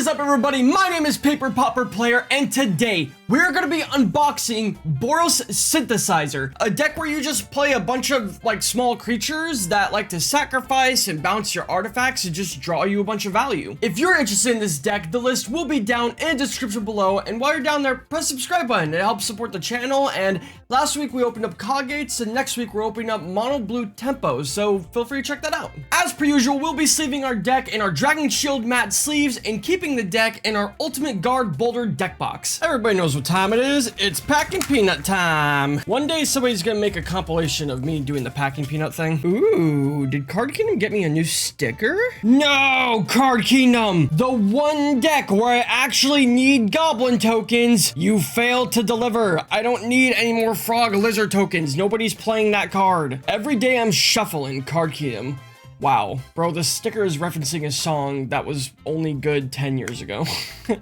What is up, everybody? My name is Pauper Player, and today we're going to be unboxing Boros Synthesizer, a deck where you just play a bunch of like small creatures that like to sacrifice and bounce your artifacts and just draw you a bunch of value. If you're interested in this deck, the list will be down in the description below, and while you're down there, press the subscribe button. It helps support the channel. And last week we opened up Coggates, and next week we're opening up Mono Blue Tempos, so feel free to check that out. As per usual, we'll be sleeving our deck in our Dragon Shield matte sleeves and keeping the deck in our Ultimate Guard Boulder deck box. Everybody knows what time it is. It's packing peanut time. One day somebody's gonna make a compilation of me doing the packing peanut thing. Ooh, did Card Kingdom get me a new sticker? No, Card Kingdom, the one deck where I actually need goblin tokens, you failed to deliver. I don't need any more frog lizard tokens. Nobody's playing that card. Every day I'm shuffling, Card Kingdom. Wow, bro, this sticker is referencing a song that was only good 10 years ago.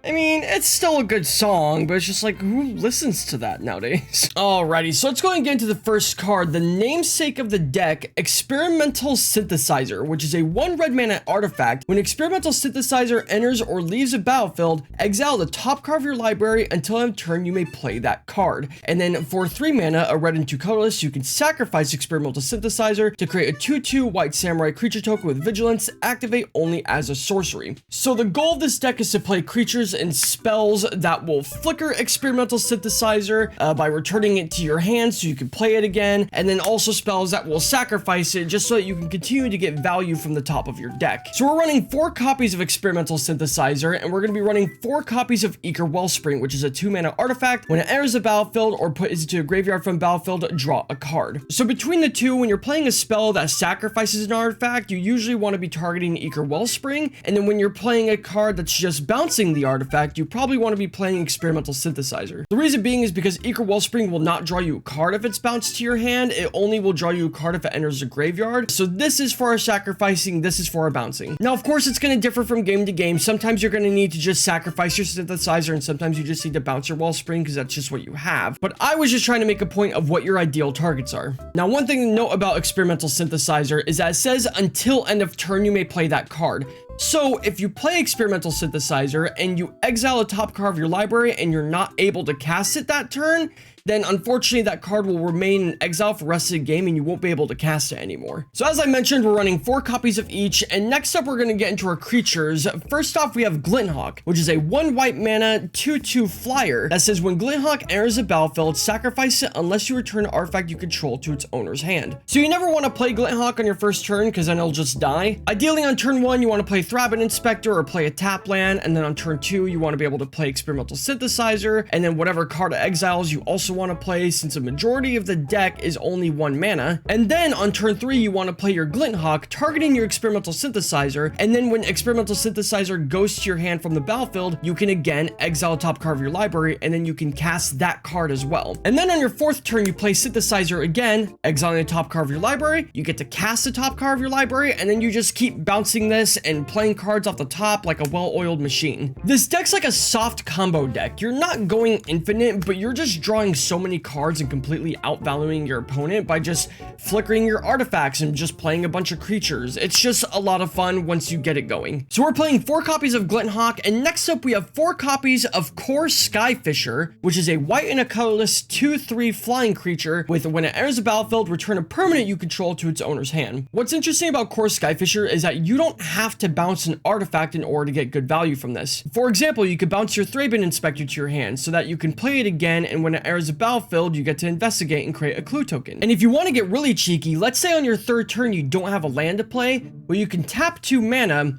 I mean, it's still a good song, but it's just like, who listens to that nowadays? Alrighty, so let's go and get into the first card, the namesake of the deck, Experimental Synthesizer, which is a 1 red mana artifact. When Experimental Synthesizer enters or leaves a battlefield, exile the top card of your library until end of turn you may play that card. And then for 3 mana, a red and 2 colorless, you can sacrifice Experimental Synthesizer to create a 2/2 white samurai creature token with vigilance, activate only as a sorcery. So the goal of this deck is to play creatures and spells that will flicker Experimental Synthesizer by returning it to your hand so you can play it again, and then also spells that will sacrifice it just so that you can continue to get value from the top of your deck. So we're running 4 copies of Experimental Synthesizer, and we're going to be running 4 copies of Eager Wellspring, which is a 2 mana artifact. When it enters the battlefield or put into a graveyard from battlefield, draw a card. So between the two, when you're playing a spell that sacrifices an artifact, you usually want to be targeting Eager Wellspring, and then when you're playing a card that's just bouncing the artifact, you probably want to be playing Experimental Synthesizer. The reason being is because Eager Wellspring will not draw you a card if it's bounced to your hand. It only will draw you a card if it enters the graveyard. So this is for our sacrificing, this is for our bouncing. Now, of course, it's going to differ from game to game. Sometimes you're going to need to just sacrifice your Synthesizer, and sometimes you just need to bounce your Wellspring because that's just what you have. But I was just trying to make a point of what your ideal targets are. Now, one thing to note about Experimental Synthesizer is that it says until end of turn you may play that card. So if you play Experimental Synthesizer and you exile a top card of your library and you're not able to cast it that turn, then unfortunately that card will remain in exile for the rest of the game and you won't be able to cast it anymore. So as I mentioned, we're running 4 copies of each, and next up we're going to get into our creatures. First off, we have Glinthawk, which is a 1 white mana 2/2 flyer that says when Glinthawk enters the battlefield, sacrifice it unless you return an artifact you control to its owner's hand. So you never want to play Glinthawk on your first turn because then it'll just die. Ideally on turn 1 you want to play Thrabin Inspector or play a tap land, and then on turn 2 you want to be able to play Experimental Synthesizer, and then whatever card it exiles you also want to play, since a majority of the deck is only 1 mana. And then on turn 3 you want to play your Glinthawk, targeting your Experimental Synthesizer, and then when Experimental Synthesizer goes to your hand from the battlefield, you can again exile a top card of your library, and then you can cast that card as well. And then on your 4th turn you play Synthesizer again, exiling a top card of your library, you get to cast the top card of your library, and then you just keep bouncing this and playing cards off the top like a well-oiled machine. This deck's like a soft combo deck. You're not going infinite, but you're just drawing so many cards and completely outvaluing your opponent by just flickering your artifacts and just playing a bunch of creatures. It's just a lot of fun once you get it going. So we're playing 4 copies of Glinthawk, and next up we have 4 copies of Core Skyfisher, which is a white and a colorless 2/3 flying creature with when it enters the battlefield, return a permanent you control to its owner's hand. What's interesting about Core Skyfisher is that you don't have to bounce an artifact in order to get good value from this. For example, you could bounce your Thrabin Inspector to your hand so that you can play it again, and when it enters the battlefield you get to investigate and create a clue token. And if you want to get really cheeky, let's say on your 3rd turn you don't have a land to play, well, you can tap 2 mana,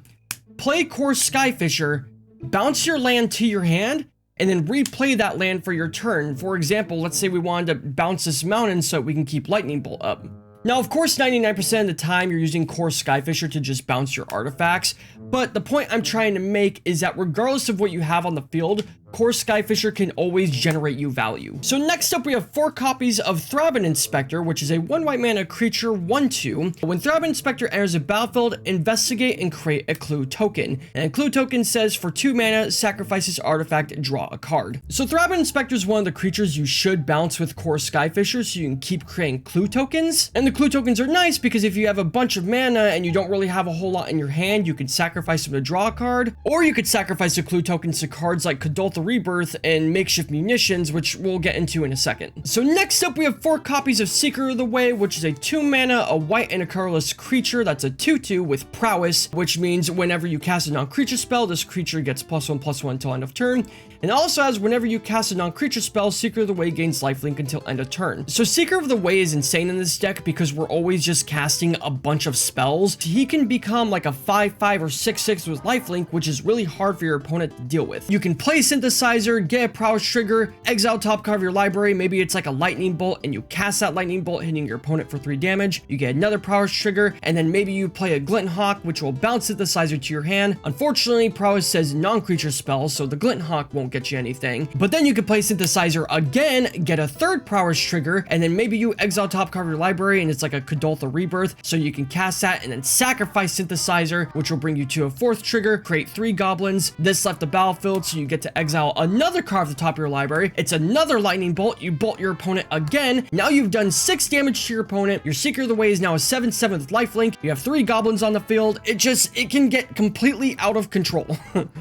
play Core Skyfisher, bounce your land to your hand, and then replay that land for your turn. For example, let's say we wanted to bounce this mountain so we can keep Lightning Bolt up. Now, of course, 99% of the time you're using Core Skyfisher to just bounce your artifacts, but the point I'm trying to make is that regardless of what you have on the field, Core Skyfisher can always generate you value. So next up we have 4 copies of Thrabin Inspector, which is a 1 white mana creature 1/2. When Thrabin Inspector enters a battlefield, investigate and create a clue token. And a clue token says for 2 mana, sacrifice this artifact, draw a card. So Thrabin Inspector is one of the creatures you should bounce with Core Skyfisher so you can keep creating clue tokens. And the the clue tokens are nice because if you have a bunch of mana and you don't really have a whole lot in your hand, you can sacrifice them to draw a card, or you could sacrifice the clue tokens to cards like Kadoltha Rebirth and Makeshift Munitions, which we'll get into in a second. So next up, we have 4 copies of Seeker of the Way, which is a 2 mana, a white and a colorless creature that's a 2/2 with prowess, which means whenever you cast a non-creature spell, this creature gets +1/+1 until end of turn. And it also has whenever you cast a non-creature spell, Seeker of the Way gains lifelink until end of turn. So Seeker of the Way is insane in this deck because we're always just casting a bunch of spells. He can become like a 5/5 or 6/6 with lifelink, which is really hard for your opponent to deal with. You can play Synthesizer, get a prowess trigger, exile top card of your library. Maybe it's like a lightning bolt and you cast that lightning bolt hitting your opponent for 3 damage. You get another prowess trigger, and then maybe you play a Glint Hawk, which will bounce Synthesizer to your hand. Unfortunately, prowess says non-creature spells, so the Glint Hawk won't get you anything. But then you can play Synthesizer again, get a 3rd prowess trigger, and then maybe you exile top card of your library and it's like a Kadoltha Rebirth, so you can cast that and then sacrifice Synthesizer, which will bring you to a 4th trigger, create 3 goblins. This left the battlefield, so you get to exile another card off the top of your library. It's another lightning bolt. You bolt your opponent again. Now you've done 6 damage to your opponent. Your Seeker of the Way is now a 7/7 with lifelink. You have 3 goblins on the field. It can get completely out of control.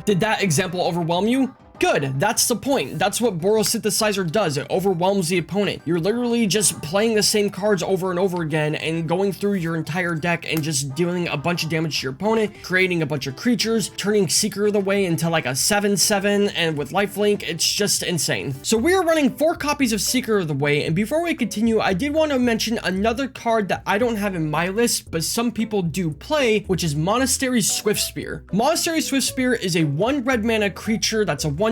Did that example overwhelm you? Good, that's the point. That's what Boros Synthesizer does. It overwhelms the opponent. You're literally just playing the same cards over and over again and going through your entire deck and just dealing a bunch of damage to your opponent, creating a bunch of creatures, turning Seeker of the Way into like a 7/7, and with lifelink, it's just insane. So we are running 4 copies of Seeker of the Way, and before we continue, I did want to mention another card that I don't have in my list, but some people do play, which is Monastery Swiftspear. Monastery Swiftspear is a 1 red mana creature that's a 1/2,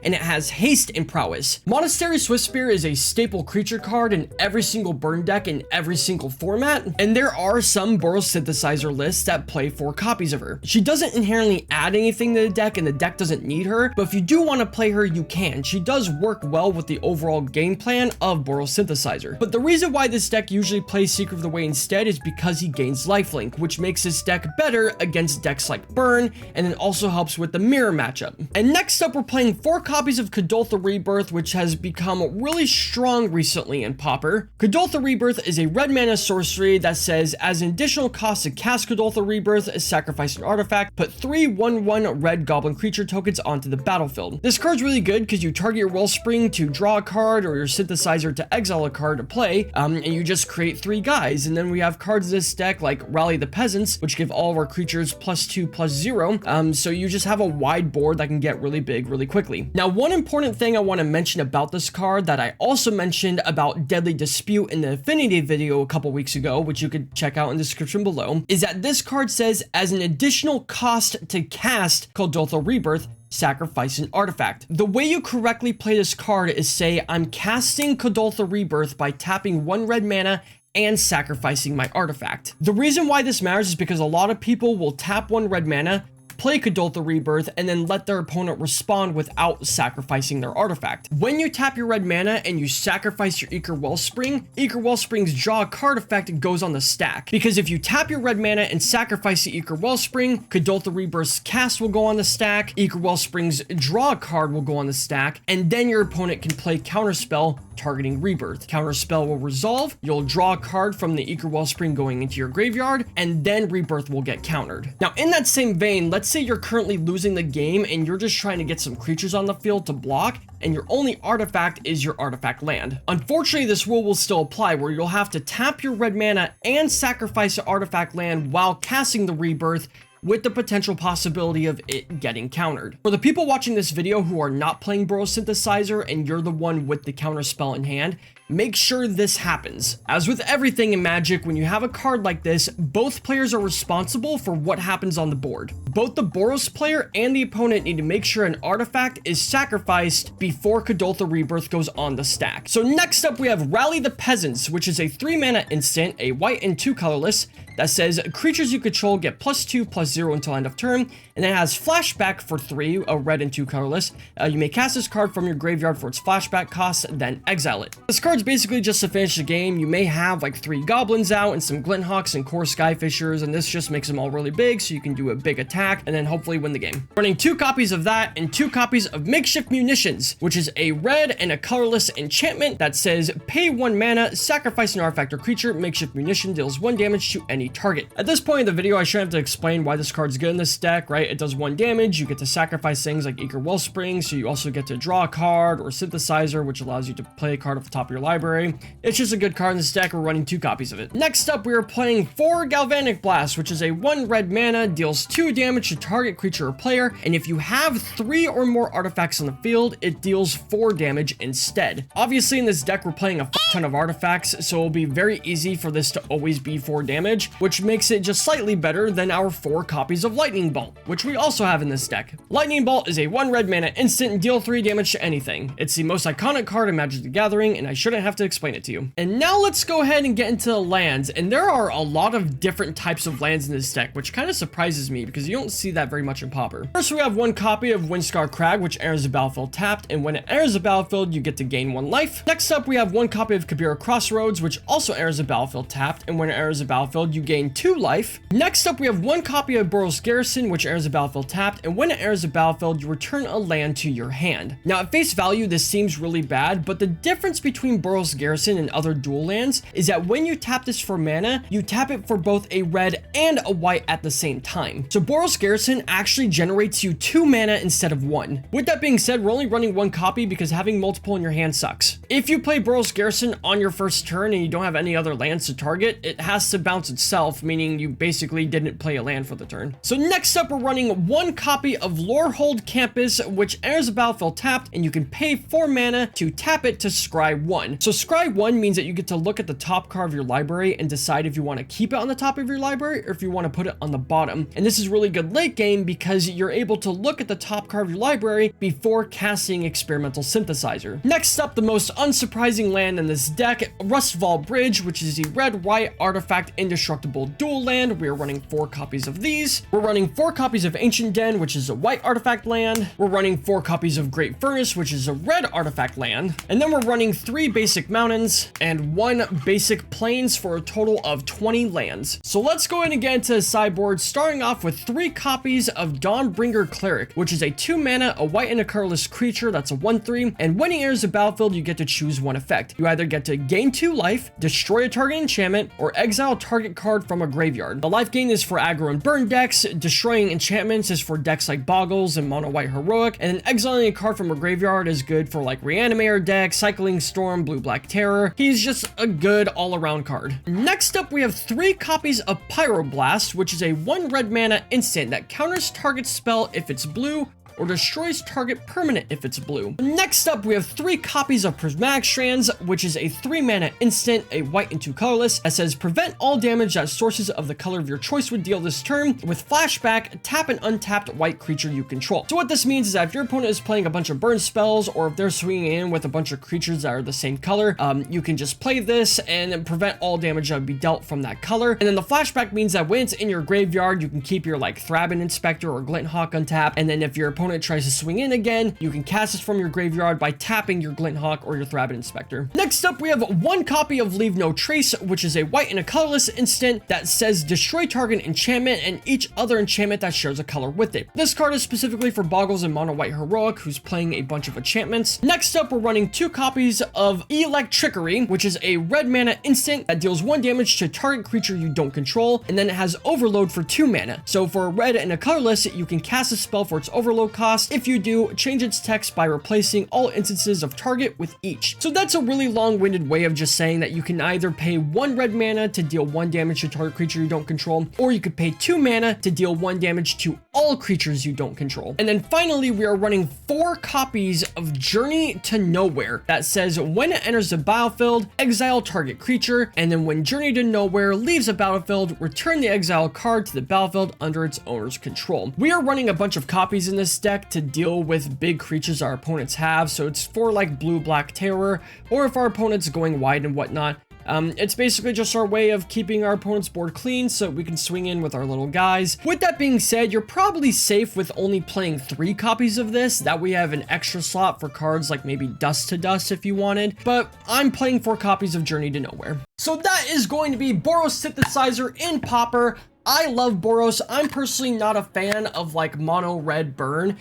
and it has haste and prowess. Monastery Swiftspear is a staple creature card in every single burn deck in every single format, and there are some Boros Synthesizer lists that play 4 copies of her. She doesn't inherently add anything to the deck, and the deck doesn't need her, but if you do want to play her, you can. She does work well with the overall game plan of Boros Synthesizer. But the reason why this deck usually plays Seeker of the Way instead is because he gains lifelink, which makes this deck better against decks like Burn, and it also helps with the mirror matchup. And next up, we're playing 4 copies of Kadoltha Rebirth, which has become really strong recently in Pauper. Kadoltha Rebirth is a red mana sorcery that says, as an additional cost to cast Kadoltha Rebirth, sacrifice an artifact, put 3 1/1 red goblin creature tokens onto the battlefield. This card's really good because you target your Wellspring to draw a card or your Synthesizer to exile a card to play, and you just create 3 guys. And then we have cards in this deck like Rally the Peasants, which give all of our creatures +2/+0, so you just have a wide board that can get really big really quickly. Now, one important thing I want to mention about this card that I also mentioned about Deadly Dispute in the Affinity video a couple weeks ago, which you could check out in the description below, is that this card says, as an additional cost to cast Kadoltha Rebirth, sacrifice an artifact. The way you correctly play this card is say, I'm casting Kadoltha Rebirth by tapping 1 red mana and sacrificing my artifact. The reason why this matters is because a lot of people will tap 1 red mana, play Kadoltha Rebirth, and then let their opponent respond without sacrificing their artifact. When you tap your red mana and you sacrifice your Eager Wellspring's draw a card effect goes on the stack. Because if you tap your red mana and sacrifice the Eager Wellspring, Kadoltha Rebirth's cast will go on the stack, Eager Wellspring's draw a card will go on the stack, and then your opponent can play Counterspell targeting Rebirth. Counterspell will resolve, you'll draw a card from the Eager Wellspring going into your graveyard, and then Rebirth will get countered. Now, in that same vein, let's say you're currently losing the game and you're just trying to get some creatures on the field to block, and your only artifact is your artifact land. Unfortunately, this rule will still apply where you'll have to tap your red mana and sacrifice an artifact land while casting the Rebirth, with the potential possibility of it getting countered. For the people watching this video who are not playing Boros Synthesizer and you're the one with the counter spell in hand, make sure this happens. As with everything in Magic, when you have a card like this, both players are responsible for what happens on the board. Both the Boros player and the opponent need to make sure an artifact is sacrificed before Kadoltha Rebirth goes on the stack. So next up, we have Rally the Peasants, which is a 3 mana instant, a white and 2 colorless, that says creatures you control get +2/+0 until end of turn, and it has flashback for 3, a red and 2 colorless. You may cast this card from your graveyard for its flashback cost, then exile it. This card's cards basically just to finish the game. You may have like 3 goblins out and some Glinthawks and core Skyfishers, and this just makes them all really big so you can do a big attack and then hopefully win the game. Running 2 copies of that and 2 copies of Makeshift Munitions, which is a red and a colorless enchantment that says pay 1 mana, sacrifice an artifact or creature, Makeshift Munition deals 1 damage to any target. At this point in the video, I shouldn't have to explain why this card's good in this deck, right? It does 1 damage, you get to sacrifice things like Eager Wellspring, so you also get to draw a card, or Synthesizer, which allows you to play a card off the top of your library. It's just a good card in this deck. We're running 2 copies of it. Next up, we are playing 4 Galvanic Blast, which is a 1 red mana, deals 2 damage to target creature or player, and if you have 3 or more artifacts on the field, it deals 4 damage instead. Obviously, in this deck, we're playing a ton of artifacts, so it'll be very easy for this to always be 4 damage, which makes it just slightly better than our 4 copies of Lightning Bolt, which we also have in this deck. Lightning Bolt is a 1 red mana instant and deal 3 damage to anything. It's the most iconic card in Magic the Gathering, and I shouldn't have to explain it to you. And now let's go ahead and get into the lands, and there are a lot of different types of lands in this deck, which kind of surprises me because you don't see that very much in Pauper. First, we have 1 copy of Windscar Crag, which enters the battlefield tapped, and when it enters the battlefield, you get to gain 1 life. Next up, we have 1 copy of Kabira Crossroads, which also enters the battlefield tapped, and when it enters the battlefield, you gain 2 life. Next up, we have 1 copy of Boros Garrison, which enters the battlefield tapped, and when it enters the battlefield, you return a land to your hand. Now, at face value, this seems really bad, but the difference between Boros Garrison and other dual lands is that when you tap this for mana, you tap it for both a red and a white at the same time. So Boros Garrison actually generates you 2 mana instead of 1. With that being said, we're only running 1 copy because having multiple in your hand sucks. If you play Boros Garrison on your first turn and you don't have any other lands to target, it has to bounce itself, meaning you basically didn't play a land for the turn. So next up, we're running 1 copy of Lorehold Campus, which enters the battlefield tapped, and you can pay 4 mana to tap it to scry 1. So scry 1 means that you get to look at the top card of your library and decide if you want to keep it on the top of your library or if you want to put it on the bottom. And this is really good late game because you're able to look at the top card of your library before casting Experimental Synthesizer. Next up, the most unsurprising land in this deck, Rustval Bridge, which is the red-white artifact indestructible dual land. We are running 4 copies of these. We're running 4 copies of Ancient Den, which is a white artifact land. We're running 4 copies of Great Furnace, which is a red artifact land. And then we're running 3 basic mountains and 1 basic plains for a total of 20 lands. So let's go in and get into the sideboard, starting off with 3 copies of Dawnbringer Cleric, which is a 2 mana, a white and a colorless creature that's a 1/3, and when he enters the battlefield, you get to choose 1 effect. You either get to gain 2 life, destroy a target enchantment, or exile a target card from a graveyard. The life gain is for aggro and burn decks, destroying enchantments is for decks like Boggles and Mono White Heroic, and then exiling a card from a graveyard is good for like Reanimator decks, Cycling Storm, Blue Black Terror. He's just a good all-around card. Next up, we have 3 copies of Pyroblast, which is a 1 red mana instant that counters target spell if it's blue, or destroys target permanent if it's blue. Next up, we have 3 copies of Prismatic Strands, which is a 3 mana instant, a white and 2 colorless, that says prevent all damage that sources of the color of your choice would deal this turn. With flashback, tap an untapped white creature you control. So what this means is that if your opponent is playing a bunch of burn spells, or if they're swinging in with a bunch of creatures that are the same color, you can just play this and prevent all damage that would be dealt from that color. And then the flashback means that when it's in your graveyard, you can keep your like Thrabin Inspector or Glinthawk untapped, and then if your opponent tries to swing in again, you can cast this from your graveyard by tapping your Glinthawk or your Thrabin Inspector. Next up, we have 1 copy of Leave No Trace, which is a white and a colorless instant that says destroy target enchantment and each other enchantment that shares a color with it. This card is specifically for Boggles and Mono White Heroic, who's playing a bunch of enchantments. Next up, we're running 2 copies of Electrickery, which is a red mana instant that deals 1 damage to target creature you don't control, and then it has Overload for 2 mana. So for a red and a colorless, you can cast a spell for its overload cost. If you do, change its text by replacing all instances of target with each. So that's a really long-winded way of just saying that you can either pay 1 red mana to deal 1 damage to target creature you don't control, or you could pay 2 mana to deal 1 damage to all creatures you don't control. And then finally, we are running 4 copies of Journey to Nowhere that says when it enters the battlefield, exile target creature, and then when Journey to Nowhere leaves the battlefield, return the exile card to the battlefield under its owner's control. We are running a bunch of copies in this deck to deal with big creatures our opponents have, so it's for like Blue Black Terror, or if our opponent's going wide and whatnot. It's basically just our way of keeping our opponent's board clean so we can swing in with our little guys. With that being said, you're probably safe with only playing 3 copies of this. That way you have an extra slot for cards like maybe Dust to Dust if you wanted, but I'm playing 4 copies of Journey to Nowhere. So that is going to be Boros Synthesizer in Pauper. I love Boros. I'm personally not a fan of like mono red burn,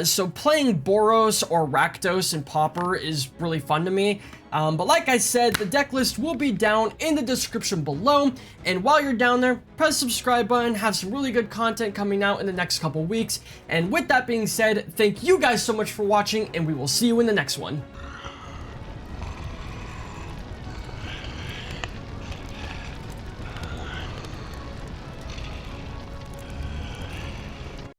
so playing Boros or Rakdos in Pauper is really fun to me. But like I said, the deck list will be down in the description below, and while you're down there, press the subscribe button, have some really good content coming out in the next couple weeks. And with that being said, thank you guys so much for watching, and we will see you in the next one.